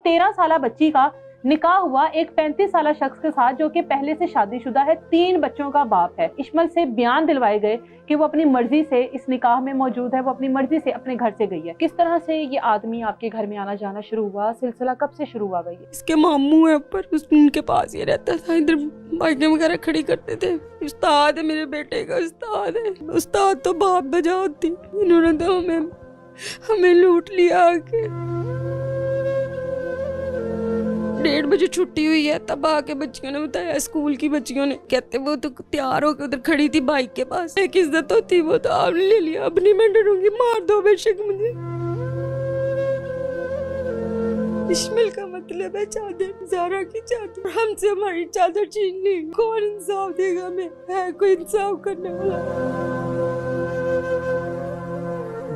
13 साला बच्ची का निकाह हुआ एक 35 साला शख्स के साथ जो कि पहले से शादीशुदा है, 3 बच्चों का बाप है। इश्मल से बयान दिलवाए गए कि वो अपनी मर्जी से इस निकाह में मौजूद है, वो अपनी मर्जी से अपने घर से गई है। किस तरह से ये आदमी आपके घर में आना जाना शुरू हुआ, सिलसिला कब से शुरू हुआ? गई इसके मामू है ऊपर, उनके पास ये रहता था, इधर बाइकें वगैरह खड़ी करते थे। उस्ताद है मेरे बेटे का, उस्ताद है। उस्ताद तो बाप बजा होती, इन्होंने तो हमें लूट लिया आके। 1:30 बजे छुट्टी हुई है, तब आके बच्चियों ने बताया, स्कूल की बच्चियों ने, कहते वो तो तैयार होकर उधर खड़ी थी बाइक के पास। एक इज्जत होती, वो तो आपने ले लिया, अब नहीं मैं डरूंगी, मार दो बेशक मुझे। इश्मल का मतलब है चादर, ज़ारा की चादर। हमसे हमारी चादर छीन ली, कौन इंसाफ देगा? हमें है कोई इंसाफ करने वाला?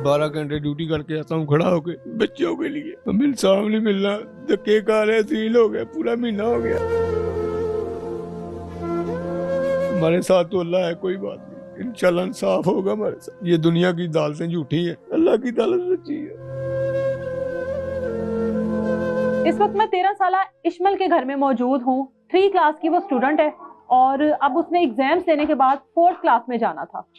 12 घंटे ड्यूटी करके आता हूँ खड़ा होके बच्चों के लिए, हमें इंसाफ नहीं मिलना। धक्के खा रहे, सील हो गया, पूरा महीना हो गया। हमारे साथ तो अल्लाह है, कोई बात नहीं, इंशाल्लाह इंसाफ होगा हमारे साथ। ये दुनिया की अदालतें झूठी है, अल्लाह की अदालत सच्ची है। इस वक्त मैं 13 साला इश्मल के घर में मौजूद हूँ। 3 क्लास की वो स्टूडेंट है और अब उसने एग्जाम्स देने के बाद 4th क्लास में जाना था।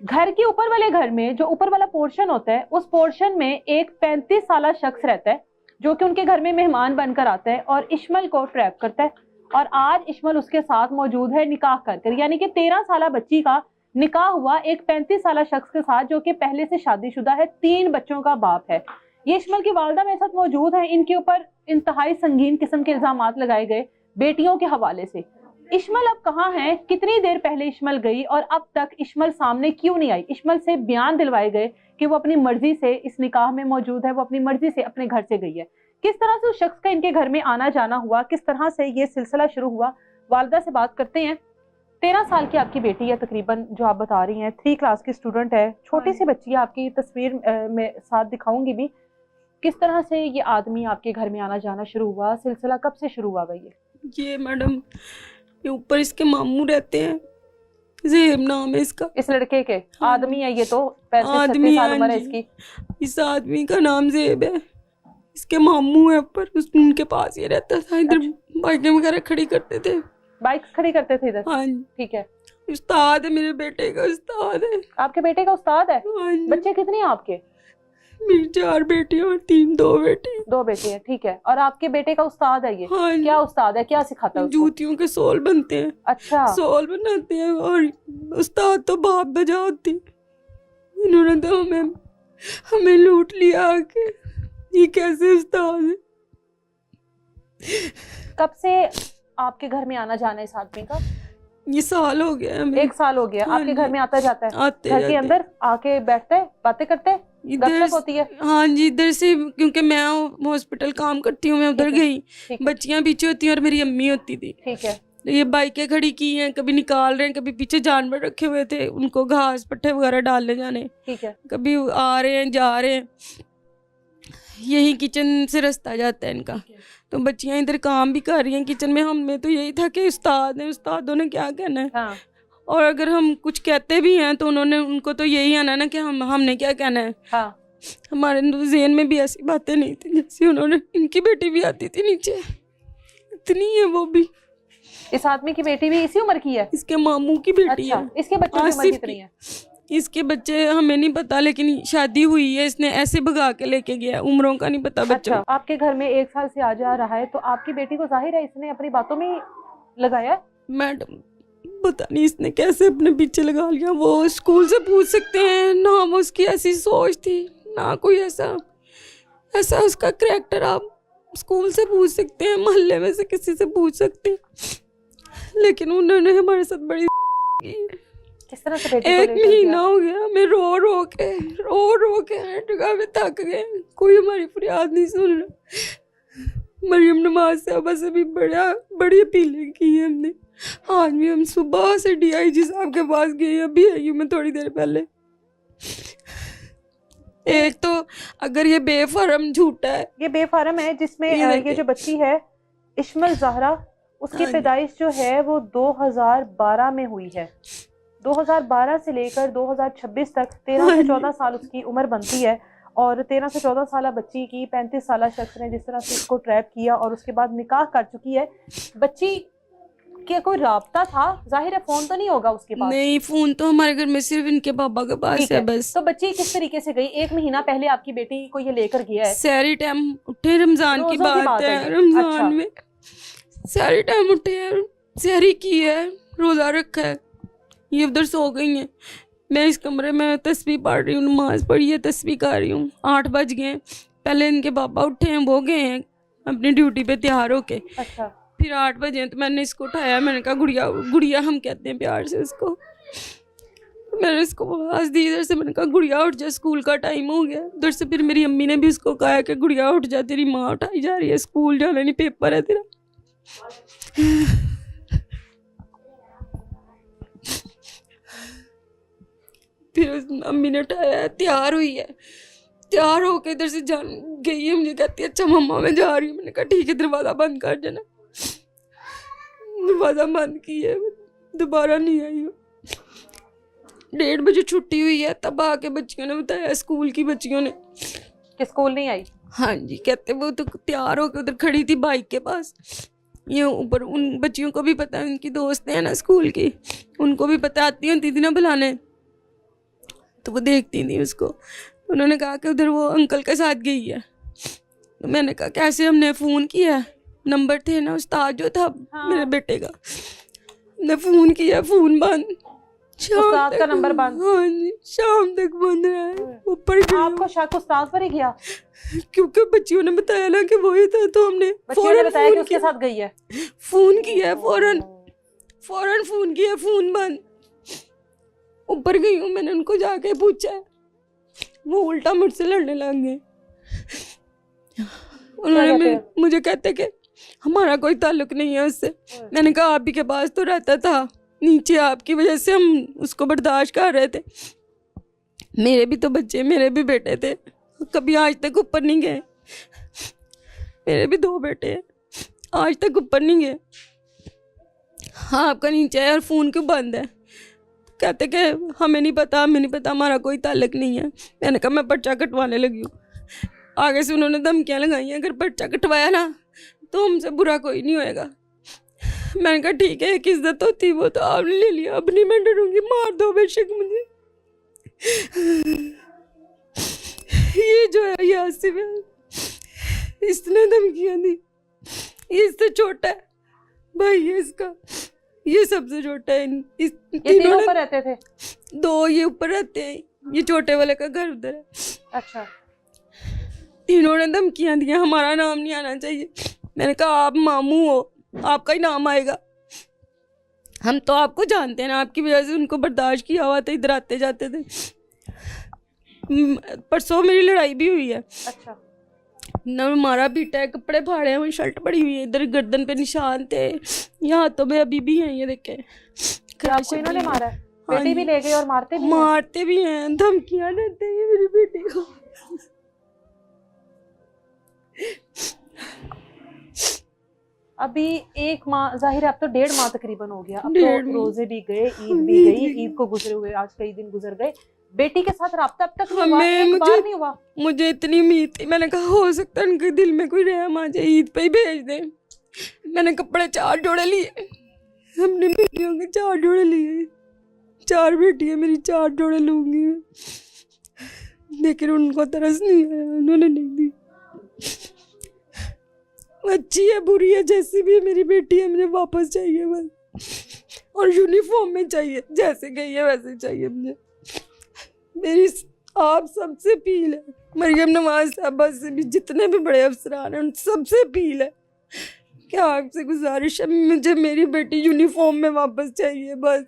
घर के ऊपर वाले घर में जो ऊपर वाला पोर्शन होता है, उस पोर्शन में एक 35 साला शख्स रहता है जो कि उनके घर में मेहमान बनकर आता है और इश्मल को ट्रैप करता है। और आज इश्मल उसके साथ मौजूद है निकाह कर, यानी कि 13 साला बच्ची का निकाह हुआ एक 35 साला शख्स के साथ जो कि पहले से शादीशुदा है, 3 बच्चों का बाप है। ये इश्मल की वालदा मेरे साथ मौजूद है। इनके ऊपर इंतहाई संगीन किस्म के इल्जामात लगाए गए बेटियों के हवाले से। इश्मल अब कहाँ है, कितनी देर पहले इश्मल गई और अब तक इश्मल सामने क्यों नहीं आई? इश्मल से बयान दिलवाए गए कि वो अपनी मर्जी से इस निकाह में मौजूद है, वो अपनी मर्जी से अपने घर से गई है। किस तरह से उस शख्स का इनके घर में आना जाना हुआ, किस तरह से ये सिलसिला शुरू हुआ, वालदा से बात करते हैं। 13 साल की आपकी बेटी है तकरीबन, जो आप बता रही हैं, 3 क्लास की स्टूडेंट है, छोटी सी बच्ची है। आपकी तस्वीर में साथ दिखाऊंगी भी। किस तरह से ये आदमी आपके घर में आना जाना शुरू हुआ, सिलसिला कब से शुरू हुआ? गई ये मैडम, ये ऊपर इसके मामू रहते हैं, ज़ेब नाम है इसका, इस लड़के के। हाँ। आदमी है ये तो, 35-36 साल उम्र है इसकी। इस आदमी का नाम ज़ेब है, इसके मामू है ऊपर, उनके पास ये रहता था, इधर बाइकें वगैरह खड़ी करते थे। बाइक खड़ी करते थे इधर? हाँ, ठीक है। उस्ताद है मेरे बेटे का, उस्ताद है। आपके बेटे का उस्ताद है? हाँ, बच्चे कितने हैं आपके? मेरी 4 बेटी और 2 बेटे। 2 बेटे हैं, ठीक है। और आपके बेटे का उस्ताद है ये? हाँ, क्या उस्ताद है, क्या सिखाता है उसको? जूतियों के सोल बनते हैं। अच्छा, सोल बनाते हैं। और उस्ताद तो बाप बजा होती, इन्होंने तो हमें लूट लिया आके। ये कैसे उस्ताद है? कब से आपके घर में आना जाना है इस आदमी का? ये साल हो गया हमें। 1 साल हो गया। हाँ, आपके घर में आता जाता है? आते घर के अंदर आके बैठते हैं, बातें करते हैं, गपशप होती है? हाँ जी, इधर से, क्योंकि मैं हॉस्पिटल काम करती हूँ, मैं उधर गई, बच्चियाँ पीछे होती हैं और मेरी अम्मी होती थी। ठीक है। ये बाइकें खड़ी की हैं, कभी निकाल रहे हैं, कभी पीछे जानवर रखे हुए थे, उनको घास पट्टे वगैरह डालने जाने। ठीक है। कभी आ रहे हैं, जा रहे हैं, यही किचन से रास्ता जाता है इनका। तो बच्चियां इधर काम भी कर रही हैं किचन में। हमें तो यही था कि उस्ताद हैं, उस्तादों ने क्या कहना है। हाँ। और अगर हम कुछ कहते भी हैं तो उनको तो यही आना ना कि हमने क्या कहना है। हाँ। हमारे ज़हन में भी ऐसी बातें नहीं थी जैसी उन्होंने। इनकी बेटी भी आती थी नीचे, इतनी है वो भी। इस आदमी की बेटी भी इसी उम्र की है? इसके मामू की बेटी अच्छा, है। इसके बच्चों की उम्र कितनी है? इसके बच्चे हमें नहीं पता, लेकिन शादी हुई है, इसने ऐसे भगा के लेके गया, उम्रों का नहीं पता बच्चों। अच्छा, आपके घर में 1 साल से आ जा रहा है, तो आपकी बेटी को जाहिर है इसने अपनी बातों में लगाया? मैडम पता नहीं इसने कैसे अपने पीछे लगा लिया। वो स्कूल से पूछ सकते हैं ना, वो उसकी ऐसी सोच थी ना, कोई ऐसा उसका करैक्टर। आप स्कूल से पूछ सकते हैं, मोहल्ले में से किसी से पूछ सकते हैं, लेकिन उन्होंने हमारे साथ बड़ी किस तरह से बेटी 1 महीना हो गया हमें रो के जगह में थक गए, कोई हमारी फरियाद नहीं सुन रहा। मरियम नमाज साहबा से भी बड़ी अपीलें की है हमने। आज भी हम सुबह से DIG साहब के पास गए, अभी आई हूँ मैं थोड़ी देर पहले। एक तो अगर ये बेफारम झूठा है, ये बेफारम है, जिसमें ये जो बच्ची है इश्मल ज़हरा, उसकी पैदाइश जो है वो 2012 में हुई है। 2012 से लेकर 2026 तक 13 से 14 साल उसकी उम्र बनती है। और 13 से 14 साल बच्ची की 35 साल शख्स ने जिस तरह से उसको ट्रैप किया और उसके बाद निकाह कर चुकी है। बच्ची क्या कोई राब्ता था? जाहिर है फोन तो नहीं होगा उसके पास। नहीं, फोन तो हमारे घर में सिर्फ इनके पापा के पास ठीक है है, बस। तो बच्ची किस तरीके से गई? 1 महीना पहले आपकी बेटी को ये लेकर गया है, सारी टाइम उठे, रमजान की रोज़ों की बात बात है, है ये। रमजान अच्छा। में सारी टाइम उठे हैं, सहरी की है, रोजा रखा है, ये उधर सो गई हैं। मैं इस कमरे में तस्बीह पढ़ रही हूँ, नमाज पढ़ी है, तस्बीह कर रही हूँ। 8 बज गए हैं, पहले इनके पापा उठे हैं, वो गए हैं अपनी ड्यूटी पे तैयार होके। अच्छा। फिर 8 बजे हैं, तो मैंने इसको उठाया, मैंने कहा गुड़िया, गुड़िया हम कहते हैं प्यार से उसको। मैंने इसको आवाज़ दी इधर से, मैंने कहा गुड़िया उठ जा, स्कूल का टाइम हो गया। उधर से फिर मेरी अम्मी ने भी उसको कहा कि गुड़िया उठ जा, तेरी माँ उठाई जा रही है, स्कूल जाना नहीं, पेपर है तेरा। फिर उस अम्मी ने उठाया, तैयार हुई है, तैयार होके इधर से जान गई है, मुझे कहती है अच्छा मम्मा मैं जा रही हूँ। मैंने कहा ठीक है, दरवाज़ा बंद कर देना। दरवाज़ा बंद किया, दोबारा नहीं आई हूँ। 1:30 बजे छुट्टी हुई है, तब आके बच्चियों ने बताया, स्कूल की बच्चियों ने कि स्कूल नहीं आई। हाँ जी, कहते वो तो तैयार होकर उधर खड़ी थी बाइक के पास। ये ऊपर उन बच्चियों को भी पता है, उनकी दोस्त है ना स्कूल की, उनको भी पता, आती होती थी ना बुलाने, तो वो देखती थी उसको। उन्होंने कहा कि उधर वो अंकल के साथ गई है। तो मैंने कहा कैसे? हमने फ़ोन किया, नंबर थे ना उस्ताद जो था मेरे बेटे का, हमने फ़ोन किया, फ़ोन बंद, उस्ताद का नंबर बंद। हाँ जी, शाम तक बंद रहा है। ऊपर गई आपको शक उस्ताद पर ही गया? क्योंकि बच्चियों ने बताया ना कि वही था, तो हमने बच्चियों ने बताया कि उसके साथ गई है। फ़ोन किया, फौरन फ़ोन किया, फ़ोन बंद। ऊपर गई हूँ, मैंने उनको जाके पूछा, वो उल्टा मुझसे लड़ने लग गए। उन्होंने मुझे कहते कि हमारा कोई ताल्लुक नहीं है उससे। मैंने कहा आप ही के पास तो रहता था नीचे, आपकी वजह से हम उसको बर्दाश्त कर रहे थे। मेरे भी तो बच्चे, मेरे भी बेटे थे, कभी आज तक ऊपर नहीं गए। मेरे भी 2 बेटे हैं, आज तक ऊपर नहीं गए। हाँ आपका नीचे है और फ़ोन क्यों बंद है? कहते कि हमें नहीं पता, हमारा कोई ताल्लुक नहीं है। मैंने कहा मैं पर्चा कटवाने लगी हूँ। आगे से उन्होंने धमकियाँ लगाई हैं, अगर पर्चा कटवाया ना तो हमसे बुरा कोई नहीं होएगा। मैंने कहा ठीक है, एक इज्जत होती वो तो आपने ले लिया, अब नहीं मैं डरूंगी, मार दो बेशक मुझे। ये जो है ये आसिफ है, इसने धमकियाँ दी, ये इससे छोटा है भाई, ये इसका, ये सबसे छोटा है। ये तीनों ऊपर रहते थे? 2 ये ऊपर रहते हैं, ये छोटे वाले का घर उधर है। अच्छा। तीनों ने धमकियाँ दी, हमारा नाम नहीं आना चाहिए। मैंने कहा आप मामू हो, आपका ही नाम आएगा, हम तो आपको जानते हैं ना, आपकी वजह से उनको बर्दाश्त किया हुआ था, इधर आते जाते थे। परसों मेरी लड़ाई भी हुई है। अच्छा। न मारा पीटा है, कपड़े फाड़े हैं, शर्ट पड़ी हुई है, इधर गर्दन पे निशान थे, यहाँ तो मैं अभी भी हैं, ये देखे। आपको इन्होंने मारा है? बेटी भी ले गए और मारते भी हैं, धमकियाँ देते हैं मेरी बेटी को। अभी 1 माह, जाहिर है अब तो 1.5 माह तकरीबन हो गया, अब तो रोजे भी गए, ईद भी गई, ईद को गुजरे हुए आज कई दिन गुजर गए। बेटी के साथ राब्ता अब तक नहीं हुआ? एक बार नहीं हुआ? मुझे इतनी उम्मीद थी, मैंने कहा हो सकता है उनके दिल में कोई रहम आ जाए, ईद पे ही भेज दें। मैंने कपड़े 4 जोड़े लिए, अपनी बेटियों के 4 जोड़े लिए, 4 बेटियां मेरी, 4 जोड़े लूंगी, लेकिन उनको तरस नहीं आया, उन्होंने नहीं दी। अच्छी है बुरी है जैसी भी है मेरी बेटी है, मुझे वापस चाहिए बस, और यूनिफॉर्म में चाहिए, जैसे गई है वैसे चाहिए मुझे। मेरी आप सबसे अपील है, मरियम नवाज साहबा से भी, जितने भी बड़े अफसरान हैं उन सबसे अपील है कि आपसे गुजारिश है, मुझे मेरी बेटी यूनिफॉर्म में वापस चाहिए बस।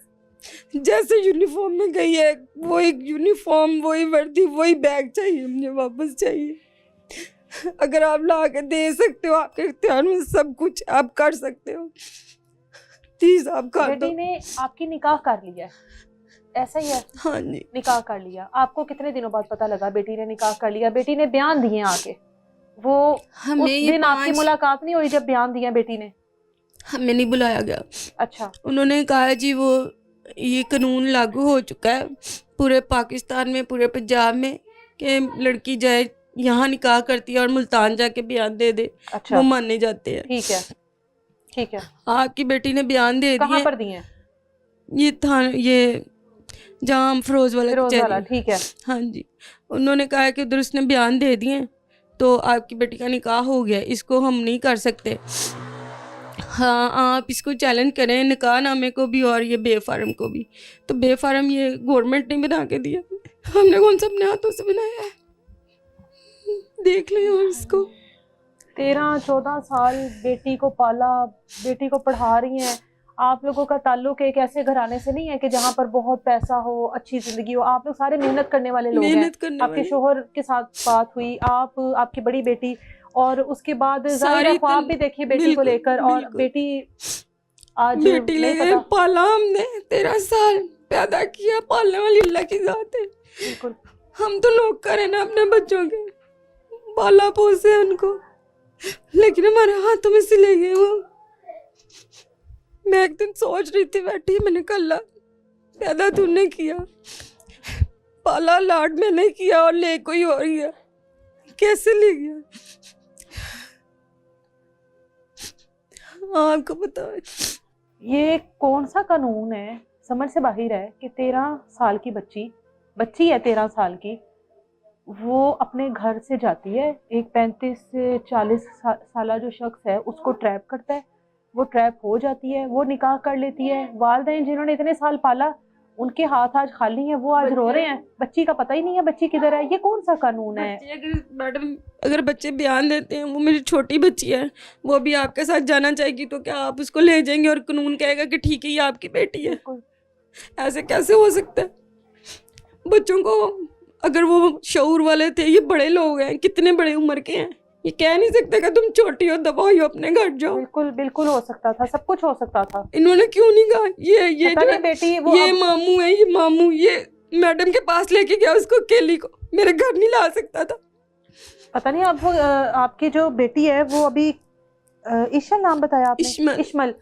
जैसे यूनिफॉर्म में गई है वही यूनिफॉर्म, वही वर्दी, वही बैग चाहिए मुझे, वापस चाहिए। अगर आप ला के दे सकते हो, आपके इख्तियार में सब कुछ आप कर सकते हो, प्लीज आप कर दो। बेटी ने आपकी निकाह कर लिया है, ऐसा ही है? हाँ जी, निकाह कर लिया। आपको कितने दिनों बाद पता लगा बेटी ने निकाह कर लिया? बेटी ने बयान दिए आके, वो उस दिन आपकी मुलाकात नहीं हुई जब बयान दिया बेटी ने? हमें नहीं बुलाया गया। अच्छा। उन्होंने कहा जी वो ये कानून लागू हो चुका है पूरे पाकिस्तान में, पूरे पंजाब में, कि लड़की जाए यहाँ निकाह करती है और मुल्तान जाके बयान दे दे, अच्छा वो मानने जाते हैं। ठीक है, ठीक है। आपकी बेटी ने बयान दे कहाँ दिए, पर दिए? ये था ये जहाँ हम फिरोज वाला फिरोज वाला, कचहरी। ठीक है। हाँ जी, उन्होंने कहा है कि उधर उसने बयान दे दिए तो आपकी बेटी का निकाह हो गया, इसको हम नहीं कर सकते। हाँ, आप इसको चैलेंज करें, निकाहनामे को भी और ये बेफारम को भी। तो बेफारम ये गवर्नमेंट ने बना के दिया, हमने कौन सा अपने हाथों से बनाया है? देख लें और इसको। 13-14 साल बेटी को पाला, बेटी को पढ़ा रही हैं। आप लोगों का ताल्लुक एक ऐसे घराने से नहीं है कि जहाँ पर बहुत पैसा हो, अच्छी जिंदगी हो। आप लोग सारे मेहनत करने वाले लोग हैं। मेहनत करने आपके वाले। शोहर के साथ बात हुई, आप, आपकी बड़ी बेटी, और उसके बाद जाहिर है सारी ख्वाब भी देखिए बेटी को बिल्कुल, लेकर, और बिल्कुल। बेटी आज बेटी नहीं ले पता। पाला हमने, 13 साल पैदा किया, पालने वाली अल्लाह की जात है। बिल्कुल। हम तो नौकर हैं ना अपने बच्चों के, पाला पोसे उनको, लेकिन हमारे हाथों में से ले गए वो। मैं एक दिन सोच रही थी बैठी, मैंने कहा अल्लाह, पैदा तूने किया, पाला लाड मैंने किया और ले कोई और गया, कैसे ले गया? आपको पता है ये कौन सा कानून है, समझ से बाहर है कि 13 साल की बच्ची है 13 साल की, वो अपने घर से जाती है, एक 35 से 40 साल जो शख्स है उसको ट्रैप करता है, वो ट्रैप हो जाती है, वो निकाह कर लेती है। वालिदैन जिन्होंने इतने साल पाला, उनके हाथ आज खाली हैं, वो आज रो रहे हैं, बच्ची का पता ही नहीं है बच्ची किधर है। ये कौन सा कानून है? मैडम, अगर बच्चे बयान देते हैं, वो मेरी छोटी बच्ची है, वो भी आपके साथ जाना चाहेगी, तो क्या आप उसको ले जाएंगे और कानून कहेगा कि ठीक है ये आपकी बेटी है? ऐसे कैसे हो सकता है? बच्चों को, अगर वो शऊर वाले थे, ये बड़े लोग हैं, कितने बड़े उम्र के हैं, ये कह नहीं सकते कि तुम छोटी हो, दबाओ अपने घर जाओ। बिल्कुल बिल्कुल हो सकता था, सब कुछ हो सकता था। इन्होंने क्यों नहीं कहा? ये पता जो नहीं बेटी, वो ये मामू है, ये मामू, ये मैडम के पास लेके गया उसको, अकेली को, मेरे घर नहीं ला सकता था। पता नहीं अब वो आपकी जो बेटी है वो अभी इशल नाम बताया आपने? इश्मल।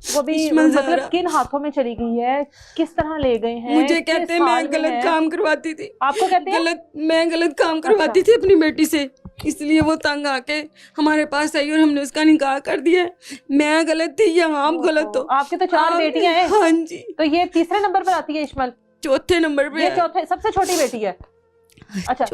वो भी मतलब किन हाथों में चली गई है, किस तरह ले गए हैं? मुझे कहते हैं मैं गलत काम करवाती थी। आपको कहते हैं? मैं गलत काम करवाती थी अपनी बेटी से, इसलिए वो तंग आके हमारे पास आई और हमने उसका निकाह कर दिया। मैं गलत थी या आप गलत हो? आपके तो 4 बेटियां हैं। हाँ जी। तो ये तीसरे नंबर पर आती है इश्मल? चौथे नंबर पे। ये चौथे, सबसे छोटी बेटी है। अच्छा।